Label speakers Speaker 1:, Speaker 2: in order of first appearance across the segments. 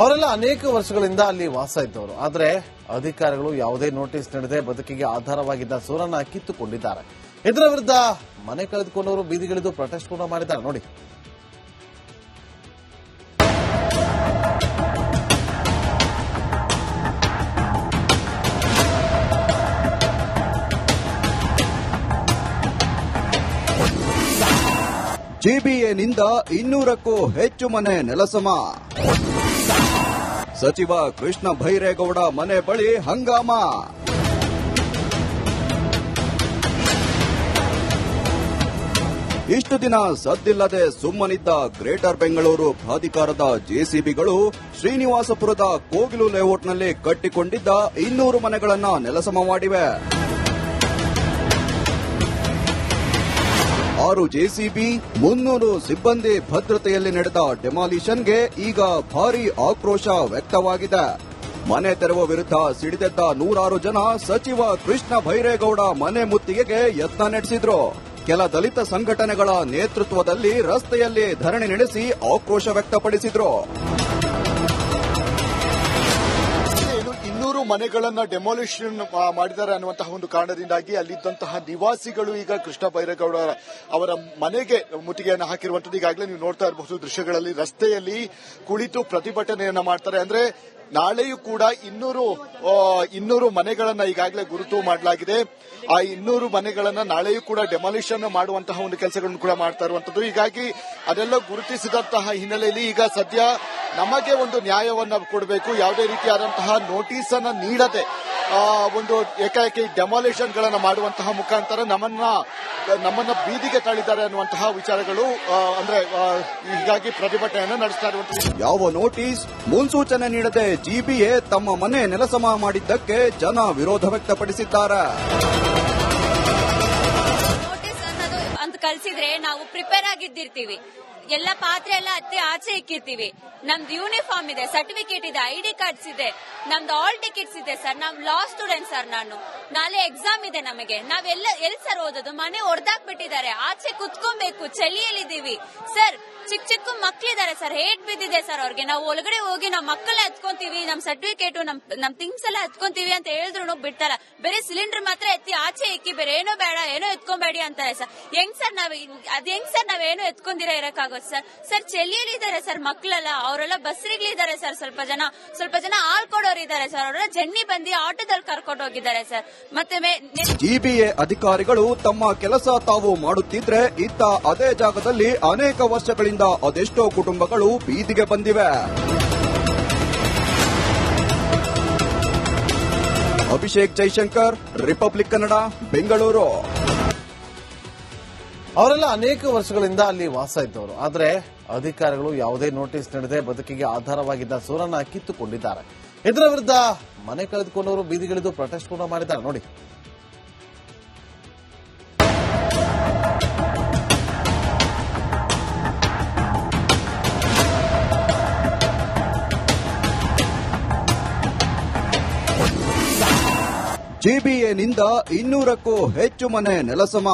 Speaker 1: ಅವರೆಲ್ಲ ಅನೇಕ ವರ್ಷಗಳಿಂದ ಅಲ್ಲಿ ವಾಸ ಇದ್ದವರು. ಆದರೆ ಅಧಿಕಾರಿಗಳು ಯಾವುದೇ ನೋಟಿಸ್ ನೀಡದೆ ಬದುಕಿಗೆ ಆಧಾರವಾಗಿದ್ದ ಸೂರನ್ನ ಕಿತ್ತುಕೊಂಡಿದ್ದಾರೆ. ಇದರ ವಿರುದ್ಧ ಮನೆ ಕಳೆದುಕೊಂಡವರು ಬೀದಿಗಿಳಿದು ಪ್ರೊಟೆಸ್ಟ್ ಕೂಡ ಮಾಡಿದ್ದಾರೆ. ನೋಡಿ.
Speaker 2: ಜಿಬಿಎನಿಂದ 200ಕ್ಕೂ ಹೆಚ್ಚು ಮನೆ ನೆಲಸಮ. ಸಚಿವ ಕೃಷ್ಣ ಭೈರೇಗೌಡ ಮನೆ ಬಳಿ ಹಂಗಾಮ. ಇಷ್ಟು ದಿನ ಸದ್ದಿಲ್ಲದೆ ಸುಮ್ಮನಿದ್ದ ಗ್ರೇಟರ್ ಬೆಂಗಳೂರು ಪ್ರಾಧಿಕಾರದ ಜೆಸಿಬಿಗಳು ಶ್ರೀನಿವಾಸಪುರದ ಕೋಗಿಲು ಲೇಔಟ್ನಲ್ಲಿ ಕಟ್ಟಿಕೊಂಡಿದ್ದ 200 ಮನೆಗಳನ್ನು ನೆಲಸಮ ಮಾಡಿವೆ. 6 ಜೆಸಿಬಿ 300 ಸಿಬ್ಬಂದಿ ಭದ್ರತೆಯಲ್ಲಿ ನಡೆದ ಡೆಮಾಲಿಷನ್ಗೆ ಈಗ ಭಾರೀ ಆಕ್ರೋಶ ವ್ಯಕ್ತವಾಗಿದೆ. ಮನೆ ತೆರವು ವಿರುದ್ಧ ಸಿಡಿದೆದ್ದ 106 ಜನ ಸಚಿವ ಕೃಷ್ಣ ಭೈರೇಗೌಡ ಮನೆ ಮುತ್ತಿಗೆಗೆ ಯತ್ನ ನಡೆಸಿದ್ರು. ಕೆಲ ದಲಿತ ಸಂಘಟನೆಗಳ ನೇತೃತ್ವದಲ್ಲಿ ರಸ್ತೆಯಲ್ಲಿ ಧರಣಿ ನಡೆಸಿ ಆಕ್ರೋಶ ವ್ಯಕ್ತಪಡಿಸಿದ್ರು.
Speaker 3: 200 ಮನೆಗಳನ್ನ ಡೆಮಾಲಿಷನ್ ಮಾಡಿದ್ದಾರೆ ಅನ್ನುವಂತಹ ಒಂದು ಕಾರಣದಿಂದಾಗಿ ಅಲ್ಲಿದ್ದಂತಹ ನಿವಾಸಿಗಳು ಈಗ ಕೃಷ್ಣ ಬೈರೇಗೌಡ ಅವರ ಮನೆಗೆ ಮುತ್ತಿಗೆಯನ್ನು ಹಾಕಿರುವಂತದ್ದು ಈಗಾಗಲೇ ನೀವು ನೋಡ್ತಾ ಇರಬಹುದು ದೃಶ್ಯಗಳಲ್ಲಿ. ರಸ್ತೆಯಲ್ಲಿ ಕುಳಿತು ಪ್ರತಿಭಟನೆಯನ್ನ ಮಾಡ್ತಾರೆ. ಅಂದ್ರೆ ನಾಳೆಯೂ ಕೂಡ 200 ಮನೆಗಳನ್ನ ಈಗಾಗಲೇ ಗುರುತು ಮಾಡಲಾಗಿದೆ. ಆ 200 ಮನೆಗಳನ್ನ ನಾಳೆಯೂ ಕೂಡ ಡೆಮಾಲಿಷನ್ ಮಾಡುವಂತಹ ಒಂದು ಕೆಲಸಗಳನ್ನು ಕೂಡ ಮಾಡ್ತಾ ಇರುವಂತದ್ದು. ಹೀಗಾಗಿ ಅದೆಲ್ಲ ಗುರುತಿಸಿದಂತಹ ಹಿನ್ನೆಲೆಯಲ್ಲಿ ಈಗ ಸದ್ಯ ನಮಗೆ ಒಂದು ನ್ಯಾಯವನ್ನ ಕೊಡಬೇಕು, ಯಾವುದೇ ರೀತಿಯಾದಂತಹ ನೋಟಿಸ್ ಅನ್ನ ನೀಡದೆ ಒಂದು ಏಕಾಏಕಿ ಡೆಮಾಲಿಷನ್ ಗಳನ್ನ ಮಾಡುವಂತಹ ಮುಖಾಂತರ ನಮ್ಮನ್ನ ಬೀದಿಗೆ ತಳ್ಳಿದ್ದಾರೆ ಅನ್ನುವಂತಹ ವಿಚಾರಗಳು ಅಂದ್ರೆ ಹೀಗಾಗಿ ಪ್ರತಿಭಟನೆಯನ್ನು ನಡೆಸ್ತಾ ಇರುವಂತಹ.
Speaker 2: ಯಾವ ನೋಟಿಸ್ ಮುನ್ಸೂಚನೆ ನೀಡದೆ ಜಿಬಿಎ ತಮ್ಮ ಮನೆ ನೆಲಸಮ ಮಾಡಿದ್ದಕ್ಕೆ ಜನ ವಿರೋಧ ವ್ಯಕ್ತಪಡಿಸಿದ್ದಾರೆ.
Speaker 4: ನೋಟಿಸ್ ಅನ್ನೋದು ಅಂತ ಕಳಿಸಿದ್ರೆ ನಾವು ಪ್ರಿಪೇರ್ ಆಗಿದ್ದಿರ್ತೀವಿ. ಎಲ್ಲ ಪಾತ್ರೆ ಎಲ್ಲ ಆಚೆ ಇಕ್ಕಿರ್ತೀವಿ. ನಮ್ದು ಯೂನಿಫಾರ್ಮ್ ಇದೆ, ಸರ್ಟಿಫಿಕೇಟ್ ಇದೆ, ಐಡಿ ಕಾರ್ಡ್ಸ್ ಇದೆ, ನಮ್ದು ಆಲ್ ಟಿಕೆಟ್ಸ್ ಇದೆ ಸರ್. ನಮ್ ಲಾ ಸ್ಟೂಡೆಂಟ್ ಸರ್. ನಾಳೆ ಎಕ್ಸಾಮ್ ಇದೆ ನಮಗೆ. ನಾವೆಲ್ಲ ಎಲ್ಲಿ ಸರ್ ಓದೋದು? ಮನೆ ಹೊಡೆದಾಕ್ಬಿಟ್ಟಿದ್ದಾರೆ. ಆಚೆ ಕುತ್ಕೊಬೇಕು, ಚಳಿಯಲ್ಲಿದ್ದೀವಿ ಸರ್. ಚಿಕ್ಕ ಮಕ್ಳಿದ್ದಾರೆ ಸರ್. ಹೇಟ್ ಬಿದ್ದಿದೆ ಸರ್ ಅವ್ರಿಗೆ. ನಾವು ಒಳಗಡೆ ಹೋಗಿ ನಮ್ ಮಕ್ಕಳೇ ಹತ್ಕೊಂತೀವಿ, ನಮ್ ಸರ್ಟಿಫಿಕೇಟ್ ನಮ್ ಥಿಂಗ್ಸ್ ಎಲ್ಲ ಹತ್ಕೊಂತೀವಿ ಅಂತ ಹೇಳಿದ್ರು ಬಿಡ್ತಾರ. ಬೇರೆ ಸಿಲಿಂಡರ್ ಮಾತ್ರ ಎತ್ತಿ ಆಚೆ ಇಕ್ಕಿ, ಬೇರೆ ಏನೋ ಬೇಡ, ಏನೋ ಎತ್ಕೊಂಬೇಡಿ ಅಂತಾರೆ ಸರ್. ಹೆಂಗ್ ಸರ್ ನಾವೇನೋ ಎತ್ಕೊಂಡಿರ ಇರಕ್ಕಾಗೋದು ಸರ್? ಸರ್ ಚಳಿಯಲ್ಲಿದ್ದಾರೆ ಸರ್ ಮಕ್ಕಳೆಲ್ಲ. ಅವರೆಲ್ಲ ಬಸ್ರಿಗಳಿದ್ದಾರೆ ಸರ್. ಸ್ವಲ್ಪ ಜನ ಹಾಲ್ ಕೊಡೋರು ಇದ್ದಾರೆ ಸರ್. ಅವರೆಲ್ಲ ಜನ್ನಿ ಬಂದು ಆಟೋದಲ್ಲಿ ಕರ್ಕೊಂಡು ಹೋಗಿದ್ದಾರೆ ಸರ್. ಮತ್ತೆ
Speaker 2: ಜಿಬಿಎ ಅಧಿಕಾರಿಗಳು ತಮ್ಮ ಕೆಲಸ ತಾವು ಮಾಡುತ್ತಿದ್ರೆ ಇತ್ತ ಅದೇ ಜಾಗದಲ್ಲಿ ಅನೇಕ ವರ್ಷಗಳಿಂದ ಅದೆಷ್ಟೋ ಕುಟುಂಬಗಳು ಬೀದಿಗೆ ಬಂದಿವೆ. ಅಭಿಷೇಕ್ ಜೈಶಂಕರ್, ರಿಪಬ್ಲಿಕ್ ಕನ್ನಡ, ಬೆಂಗಳೂರು.
Speaker 1: ಅವರೆಲ್ಲ ಅನೇಕ ವರ್ಷಗಳಿಂದ ಅಲ್ಲಿ ವಾಸ ಇದ್ದವರು. ಆದರೆ ಅಧಿಕಾರಿಗಳು ಯಾವುದೇ ನೋಟಿಸ್ ನೀಡದೆ ಬದುಕಿಗೆ ಆಧಾರವಾಗಿದ್ದ ಸೂರನ್ನ ಕಿತ್ತುಕೊಂಡಿದ್ದಾರೆ. ಇದರ ವಿರುದ್ಧ ಮನೆ ಕಳೆದುಕೊಂಡವರು ಬೀದಿಗಿಳಿದು ಪ್ರೊಟೆಸ್ಟ್ ಕೂಡ ಮಾಡಿದ್ದಾರೆ. ನೋಡಿ.
Speaker 2: ಜಿಬಿಎನಿಂದ 200ಕ್ಕೂ ಹೆಚ್ಚು ಮನೆ ನೆಲಸಮ.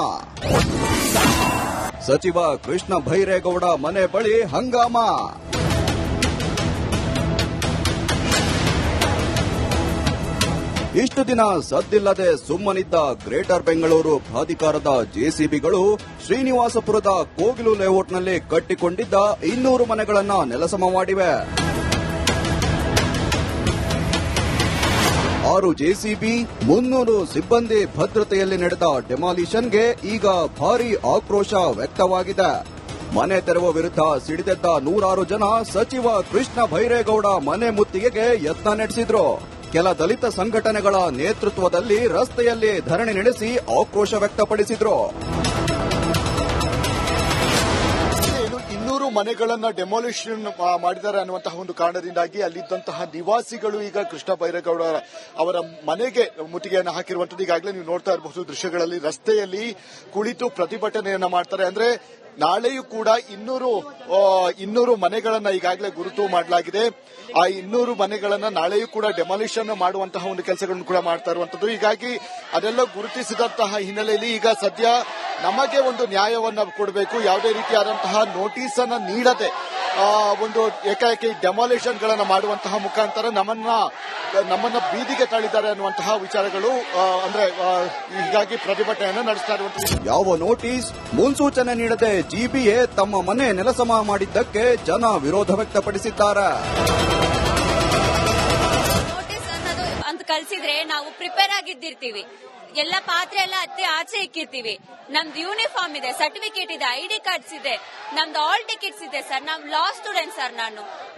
Speaker 2: ಸಚಿವ ಕೃಷ್ಣ ಭೈರೇಗೌಡ ಮನೆ ಬಳಿ ಹಂಗಾಮ. ಇಷ್ಟು ದಿನ ಸದ್ದಿಲ್ಲದೆ ಸುಮ್ಮನಿದ್ದ ಗ್ರೇಟರ್ ಬೆಂಗಳೂರು ಪ್ರಾಧಿಕಾರದ ಜೆಸಿಬಿಗಳು ಶ್ರೀನಿವಾಸಪುರದ ಕೋಗಿಲು ಲೇಔಟ್ನಲ್ಲಿ ಕಟ್ಟಿಕೊಂಡಿದ್ದ 200 ಮನೆಗಳನ್ನು ನೆಲಸಮ ಮಾಡಿವೆ. 6 ಜೆಸಿಬಿ 300 ಸಿಬ್ಬಂದಿ ಭದ್ರತೆಯಲ್ಲಿ ನಡೆದ ಡೆಮಾಲಿಷನ್ಗೆ ಈಗ ಭಾರೀ ಆಕ್ರೋಶ ವ್ಯಕ್ತವಾಗಿದೆ. ಮನೆ ತೆರವು ವಿರುದ್ಧ ಸಿಡಿದೆದ್ದ 106 ಜನ ಸಚಿವ ಕೃಷ್ಣ ಭೈರೇಗೌಡ ಮನೆ ಮುತ್ತಿಗೆಗೆ ಯತ್ನ ನಡೆಸಿದ್ರು. ಕೆಲ ದಲಿತ ಸಂಘಟನೆಗಳ ನೇತೃತ್ವದಲ್ಲಿ ರಸ್ತೆಯಲ್ಲಿ ಧರಣಿ ನಡೆಸಿ ಆಕ್ರೋಶ ವ್ಯಕ್ತಪಡಿಸಿದ್ರು.
Speaker 3: 200 ಮನೆಗಳನ್ನ ಡೆಮಾಲಿಷನ್ ಮಾಡಿದ್ದಾರೆ ಅನ್ನುವಂತಹ ಒಂದು ಕಾರಣದಿಂದಾಗಿ ಅಲ್ಲಿದ್ದಂತಹ ನಿವಾಸಿಗಳು ಈಗ ಕೃಷ್ಣ ಬೈರೇಗೌಡ ಅವರ ಮನೆಗೆ ಮುತ್ತಿಗೆಯನ್ನು ಹಾಕಿರುವಂತದ್ದು ಈಗಾಗಲೇ ನೀವು ನೋಡ್ತಾ ಇರಬಹುದು ದೃಶ್ಯಗಳಲ್ಲಿ. ರಸ್ತೆಯಲ್ಲಿ ಕುಳಿತು ಪ್ರತಿಭಟನೆಯನ್ನ ಮಾಡ್ತಾರೆ. ಅಂದ್ರೆ ನಾಳೆಯೂ ಕೂಡ 200 ಮನೆಗಳನ್ನ ಈಗಾಗಲೇ ಗುರುತು ಮಾಡಲಾಗಿದೆ. ಆ 200 ಮನೆಗಳನ್ನ ನಾಳೆಯೂ ಕೂಡ ಡೆಮಾಲಿಷನ್ ಮಾಡುವಂತಹ ಒಂದು ಕೆಲಸಗಳನ್ನು ಕೂಡ ಮಾಡ್ತಾ ಇರುವಂತದ್ದು. ಹೀಗಾಗಿ ಅದೆಲ್ಲ ಗುರುತಿಸಿದಂತಹ ಹಿನ್ನೆಲೆಯಲ್ಲಿ ಈಗ ಸದ್ಯ ನಮಗೆ ಒಂದು ನ್ಯಾಯವನ್ನ ಕೊಡಬೇಕು, ಯಾವುದೇ ರೀತಿಯಾದಂತಹ ನೋಟಿಸ್ ಅನ್ನ ನೀಡದೆ ಒಂದು ಏಕಾಏಕಿ ಡೆಮಾಲಿಷನ್ ಗಳನ್ನ ಮಾಡುವಂತಹ ಮುಖಾಂತರ ನಮ್ಮನ್ನ ಬೀದಿಗೆ ತಳ್ಳಿದ್ದಾರೆ ಅನ್ನುವಂತಹ ವಿಚಾರಗಳು ಅಂದ್ರೆ ಹೀಗಾಗಿ ಪ್ರತಿಭಟನೆಯನ್ನು ನಡೆಸ್ತಾ ಇರುವಂತಹ
Speaker 2: ಯಾವ ನೋಟಿಸ್ ಮುನ್ಸೂಚನೆ ನೀಡದೆ ಜಿಬಿಎ ತಮ್ಮ ಮನೆ ನೆಲಸಮ ಮಾಡಿದ್ದಕ್ಕೆ ಜನ ವಿರೋಧ ವ್ಯಕ್ತಪಡಿಸಿದ್ದಾರೆ.
Speaker 4: ನೋಟಿಸ್ ಅನ್ನೋದು ಅಂತ ಕಳ್ಸಿದ್ರೆ ನಾವು ಪ್ರಿಪೇರ್ ಆಗಿದ್ದಿರ್ತೀವಿ. ಎಲ್ಲ ಪಾತ್ರೆ ಎಲ್ಲ ಆಚೆ ಇಕ್ಕಿರ್ತೀವಿ. ನಮ್ದು ಯೂನಿಫಾರ್ಮ್ ಇದೆ, ಸರ್ಟಿಫಿಕೇಟ್ ಇದೆ, ID ಕಾರ್ಡ್ಸ್ ಇದೆ, ನಮ್ದು ಆಲ್ ಟಿಕೆಟ್ಸ್ ಇದೆ ಸರ್. ನಮ್ ಲಾ ಸ್ಟೂಡೆಂಟ್ ಸರ್.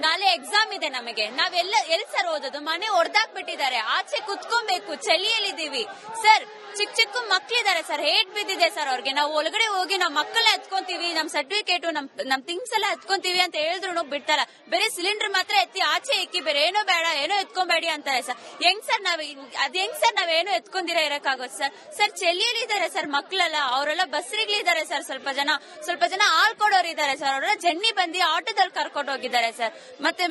Speaker 4: ನಾಳೆ ಎಕ್ಸಾಮ್ ಇದೆ ನಮಗೆ. ನಾವೆಲ್ಲ ಎಲ್ಲಿ ಸರ್ ಓದೋದು? ಮನೆ ಹೊಡೆದಾಕ್ಬಿಟ್ಟಿದ್ದಾರೆ. ಆಚೆ ಕುತ್ಕೊಬೇಕು, ಚಳಿಯಲ್ಲಿದ್ದೀವಿ ಸರ್. ಚಿಕ್ಕ ಮಕ್ಳಿದ್ದಾರೆ ಸರ್, ಹೇಟ್ ಬಿದ್ದಿದೆ ಸರ್ ಅವ್ರಿಗೆ. ನಾವು ಒಳಗಡೆ ಹೋಗಿ ನಮ್ ಮಕ್ಕಳೇ ಹತ್ಕೊಂತೀವಿ, ನಮ್ ಸರ್ಟಿಫಿಕೇಟ್ ನಮ್ ಥಿಂಗ್ಸ್ ಎಲ್ಲ ಹತ್ಕೊಂತೀವಿ ಅಂತ ಹೇಳಿದ್ರು ಬಿಡ್ತಾರ. ಬೇರೆ ಸಿಲಿಂಡರ್ ಮಾತ್ರ ಎತ್ತಿ ಆಚೆ ಇಕ್ಕಿ, ಬೇರೆ ಏನೋ ಬೇಡ, ಏನೋ ಎತ್ಕೊಂಬೇಡಿ ಅಂತಾರೆ ಸರ್. ಹೆಂಗ್ ಸರ್ ನಾವೇನು ಎತ್ಕೊಂಡಿರ ಇರಕ್ಕಾಗೋದು ಸರ್? ಸರ್ ಚಳಿಯಲ್ಲಿದ್ದಾರೆ ಸರ್ ಮಕ್ಕಳೆಲ್ಲ, ಅವರೆಲ್ಲ ಬಸ್ರಿಗಳಿದ್ದಾರೆ ಸರ್. ಸ್ವಲ್ಪ ಜನ ಹಾಲ್ ಕೊಡೋರು ಇದ್ದಾರೆ ಸರ್. ಅವರೆಲ್ಲ ಜನ್ನಿ ಬಂದು ಆಟೋದಲ್ಲಿ ಕರ್ಕೊಂಡು ಹೋಗಿದ್ದಾರೆ ಸರ್. ಮತ್ತೆ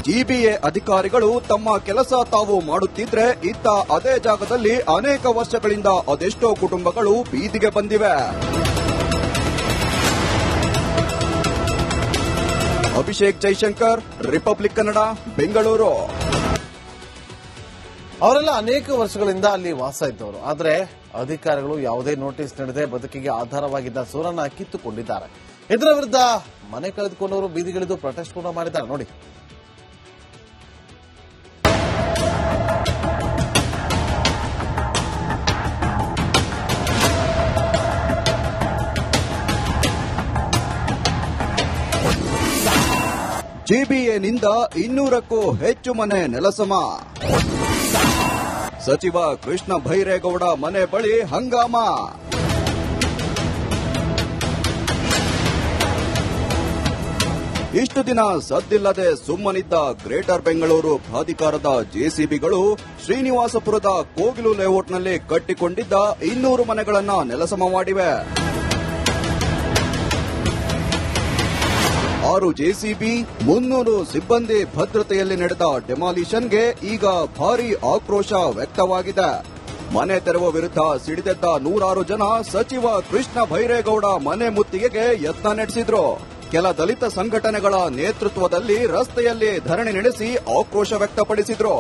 Speaker 2: ಜಿಬಿಎ ಅಧಿಕಾರಿಗಳು ತಮ್ಮ ಕೆಲಸ ತಾವು ಮಾಡುತ್ತಿದ್ರೆ ಇತ್ತ ಅದೇ ಜಾಗದಲ್ಲಿ ಅನೇಕ ವರ್ಷಗಳಿಂದ ಅದೆಷ್ಟೋ ಕುಟುಂಬಗಳು ಬೀದಿಗೆ ಬಂದಿವೆ. ಅಭಿಷೇಕ್ ಜೈಶಂಕರ್, ರಿಪಬ್ಲಿಕ್ ಕನ್ನಡ, ಬೆಂಗಳೂರು.
Speaker 1: ಅವರೆಲ್ಲ ಅನೇಕ ವರ್ಷಗಳಿಂದ ಅಲ್ಲಿ ವಾಸ ಇದ್ದವರು. ಆದರೆ ಅಧಿಕಾರಿಗಳು ಯಾವುದೇ ನೋಟಿಸ್ ನೀಡದೆ ಬದುಕಿಗೆ ಆಧಾರವಾಗಿದ್ದ ಸೂರನ್ನ ಕಿತ್ತುಕೊಂಡಿದ್ದಾರೆ. ಇದರ ವಿರುದ್ಧ ಮನೆ ಕಳೆದುಕೊಂಡವರು ಬೀದಿಗಿಳಿದು ಪ್ರೊಟೆಸ್ಟ್ ಕೂಡ ಮಾಡಿದ್ದಾರೆ. ನೋಡಿ.
Speaker 2: ಜಿಬಿಎನಿಂದ 200ಕ್ಕೂ ಹೆಚ್ಚು ಮನೆ ನೆಲಸಮ. ಸಚಿವ ಕೃಷ್ಣ ಭೈರೇಗೌಡ ಮನೆ ಬಳಿ ಹಂಗಾಮ. ಇಷ್ಟು ದಿನ ಸದ್ದಿಲ್ಲದೆ ಸುಮ್ಮನಿದ್ದ ಗ್ರೇಟರ್ ಬೆಂಗಳೂರು ಪ್ರಾಧಿಕಾರದ ಜೆಸಿಬಿಗಳು ಶ್ರೀನಿವಾಸಪುರದ ಕೋಗಿಲು ಲೇಔಟ್ನಲ್ಲಿ ಕಟ್ಟಿಕೊಂಡಿದ್ದ 200 ಮನೆಗಳನ್ನ ನೆಲಸಮ ಮಾಡಿವೆ. 6 ಜೆಸಿಬಿ, 300 ಸಿಬ್ಬಂದಿ ಭದ್ರತೆಯಲ್ಲಿ ನಡೆದ ಡೆಮಾಲಿಷನ್ಗೆ ಈಗ ಭಾರೀ ಆಕ್ರೋಶ ವ್ಯಕ್ತವಾಗಿದೆ. ಮನೆ ತೆರವು ವಿರುದ್ಧ ಸಿಡಿದೆದ್ದ 100 ಜನ ಸಚಿವ ಕೃಷ್ಣ ಭೈರೇಗೌಡ ಮನೆ ಮುತ್ತಿಗೆಗೆ ಯತ್ನ ನಡೆಸಿದ್ರು. ಕೆಲ ದಲಿತ ಸಂಘಟನೆಗಳ ನೇತೃತ್ವದಲ್ಲಿ ರಸ್ತೆಯಲ್ಲಿ ಧರಣಿ ನಡೆಸಿ ಆಕ್ರೋಶ ವ್ಯಕ್ತಪಡಿಸಿದ್ರು.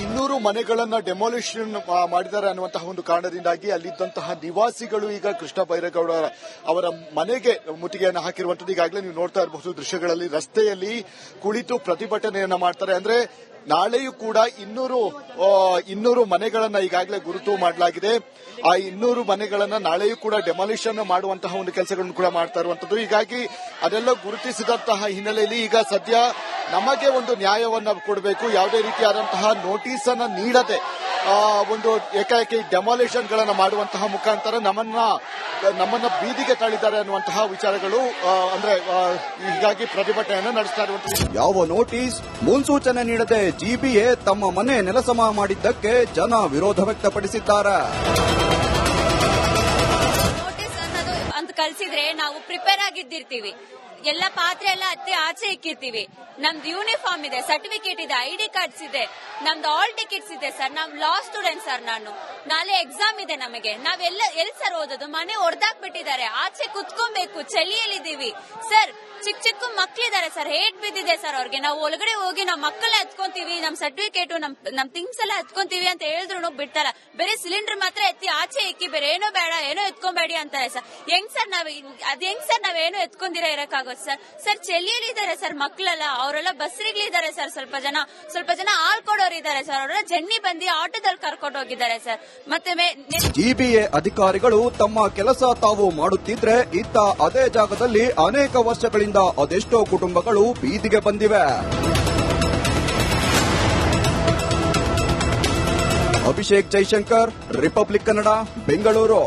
Speaker 3: 200 ಮನೆಗಳನ್ನ ಡೆಮಾಲಿಷನ್ ಮಾಡಿದ್ದಾರೆ ಅನ್ನುವಂತಹ ಒಂದು ಕಾರಣದಿಂದಾಗಿ ಅಲ್ಲಿದ್ದಂತಹ ನಿವಾಸಿಗಳು ಈಗ ಕೃಷ್ಣ ಬೈರೇಗೌಡ ಅವರ ಮನೆಗೆ ಮುತ್ತಿಗೆಯನ್ನು ಹಾಕಿರುವಂತದ್ದು ಈಗಾಗಲೇ ನೀವು ನೋಡ್ತಾ ಇರಬಹುದು ದೃಶ್ಯಗಳಲ್ಲಿ. ರಸ್ತೆಯಲ್ಲಿ ಕುಳಿತು ಪ್ರತಿಭಟನೆಯನ್ನ ಮಾಡ್ತಾರೆ. ಅಂದ್ರೆ ನಾಳೆಯೂ ಕೂಡ 200 ಮನೆಗಳನ್ನ ಈಗಾಗಲೇ ಗುರುತು ಮಾಡಲಾಗಿದೆ. ಆ 200 ಮನೆಗಳನ್ನ ನಾಳೆಯೂ ಕೂಡ ಡೆಮಾಲಿಷನ್ ಮಾಡುವಂತಹ ಒಂದು ಕೆಲಸಗಳನ್ನು ಕೂಡ ಮಾಡ್ತಾ ಇರುವಂತದ್ದು. ಹೀಗಾಗಿ ಅದೆಲ್ಲ ಗುರುತಿಸಿದಂತಹ ಹಿನ್ನೆಲೆಯಲ್ಲಿ ಈಗ ಸದ್ಯ ನಮಗೆ ಒಂದು ನ್ಯಾಯವನ್ನ ಕೊಡಬೇಕು, ಯಾವುದೇ ರೀತಿಯಾದಂತಹ ನೋಟಿಸ್ ಅನ್ನ ನೀಡದೆ ಒಂದು ಏಕಾಏಕಿ ಡೆಮಾಲಿಷನ್ ಗಳನ್ನ ಮಾಡುವಂತಹ ಮುಖಾಂತರ ನಮ್ಮನ್ನ ಬೀದಿಗೆ ತಳ್ಳಿದ್ದಾರೆ ಅನ್ನುವಂತಹ ವಿಚಾರಗಳು ಅಂದ್ರೆ ಹೀಗಾಗಿ ಪ್ರತಿಭಟನೆಯನ್ನು ನಡೆಸ್ತಾ ಇರುವಂತಹ
Speaker 2: ಯಾವ ನೋಟಿಸ್ ಮುನ್ಸೂಚನೆ ನೀಡದೆ ಜಿಬಿಎ ತಮ್ಮ ಮನೆ ನೆಲಸಮ ಮಾಡಿದ್ದಕ್ಕೆ ಜನ ವಿರೋಧ ವ್ಯಕ್ತಪಡಿಸಿದ್ದಾರೆ.
Speaker 4: ನೋಟಿಸ್ ಅನ್ನೋದು ಅಂತ ಕಳ್ಸಿದ್ರೆ ನಾವು ಪ್ರಿಪೇರ್ ಆಗಿದ್ದಿರ್ತೀವಿ. ಎಲ್ಲ ಪಾತ್ರೆ ಎಲ್ಲ ಆಚೆ ಇಕ್ಕಿರ್ತೀವಿ. ನಮ್ದು ಯೂನಿಫಾರ್ಮ್ ಇದೆ, ಸರ್ಟಿಫಿಕೇಟ್ ಇದೆ, ID ಕಾರ್ಡ್ಸ್ ಇದೆ, ನಮ್ದು ಆಲ್ ಟಿಕೆಟ್ಸ್ ಇದೆ ಸರ್. ನಮ್ ಲಾ ಸ್ಟೂಡೆಂಟ್ ಸರ್. ನಾಳೆ ಎಕ್ಸಾಮ್ ಇದೆ ನಮಗೆ. ನಾವೆಲ್ಲ ಎಲ್ಲಿ ಸರ್ ಓದೋದು? ಮನೆ ಹೊಡೆದಾಕ್ಬಿಟ್ಟಿದ್ದಾರೆ. ಆಚೆ ಕುತ್ಕೊಬೇಕು, ಚಳಿಯಲ್ಲಿದ್ದೀವಿ ಸರ್. ಚಿಕ್ಕ ಮಕ್ಳಿದ್ದಾರೆ ಸರ್, ಹೇಟ್ ಬಿದ್ದಿದೆ ಸರ್ ಅವ್ರಿಗೆ. ನಾವು ಒಳಗಡೆ ಹೋಗಿ ನಮ್ ಮಕ್ಕಳೇ ಹತ್ಕೊಂತೀವಿ, ನಮ್ ಸರ್ಟಿಫಿಕೇಟ್ ನಮ್ ಥಿಂಗ್ಸ್ ಎಲ್ಲ ಹತ್ಕೊಂತೀವಿ ಅಂತ ಹೇಳಿದ್ರು ಬಿಡ್ತಾರ. ಬೇರೆ ಸಿಲಿಂಡರ್ ಮಾತ್ರ ಎತ್ತಿ ಆಚೆ ಇಕ್ಕಿ, ಬೇರೆ ಏನೋ ಬೇಡ, ಏನೋ ಎತ್ಕೊಂಬೇಡಿ ಅಂತಾರೆ ಸರ್. ಹೆಂಗ್ ಸರ್ ನಾವೇನು ಎತ್ಕೊಂಡಿರ ಇರಕ್ಕಾಗೋದು ಸರ್? ಸರ್ ಚಳಿಯಲ್ಲಿದ್ದಾರೆ ಸರ್ ಮಕ್ಕಳೆಲ್ಲ, ಅವರೆಲ್ಲ ಬಸ್ರಿಗಳಿದ್ದಾರೆ ಸರ್. ಸ್ವಲ್ಪ ಜನ ಹಾಲ್ ಕೊಡೋರು ಇದ್ದಾರೆ ಸರ್. ಅವರೆಲ್ಲ ಜನ್ನಿ ಬಂದು ಆಟೋದಲ್ಲಿ ಕರ್ಕೊಂಡು ಹೋಗಿದ್ದಾರೆ ಸರ್. ಮತ್ತೆ
Speaker 2: ಜಿಬಿಎ ಅಧಿಕಾರಿಗಳು ತಮ್ಮ ಕೆಲಸ ತಾವು ಮಾಡುತ್ತಿದ್ರೆ ಇತ್ತ ಅದೇ ಜಾಗದಲ್ಲಿ ಅನೇಕ ವರ್ಷಗಳಿಂದ ಅದೆಷ್ಟೋ ಕುಟುಂಬಗಳು ಬೀದಿಗೆ ಬಂದಿವೆ. ಅಭಿಷೇಕ್ ಜೈಶಂಕರ್, ರಿಪಬ್ಲಿಕ್ ಕನ್ನಡ, ಬೆಂಗಳೂರು.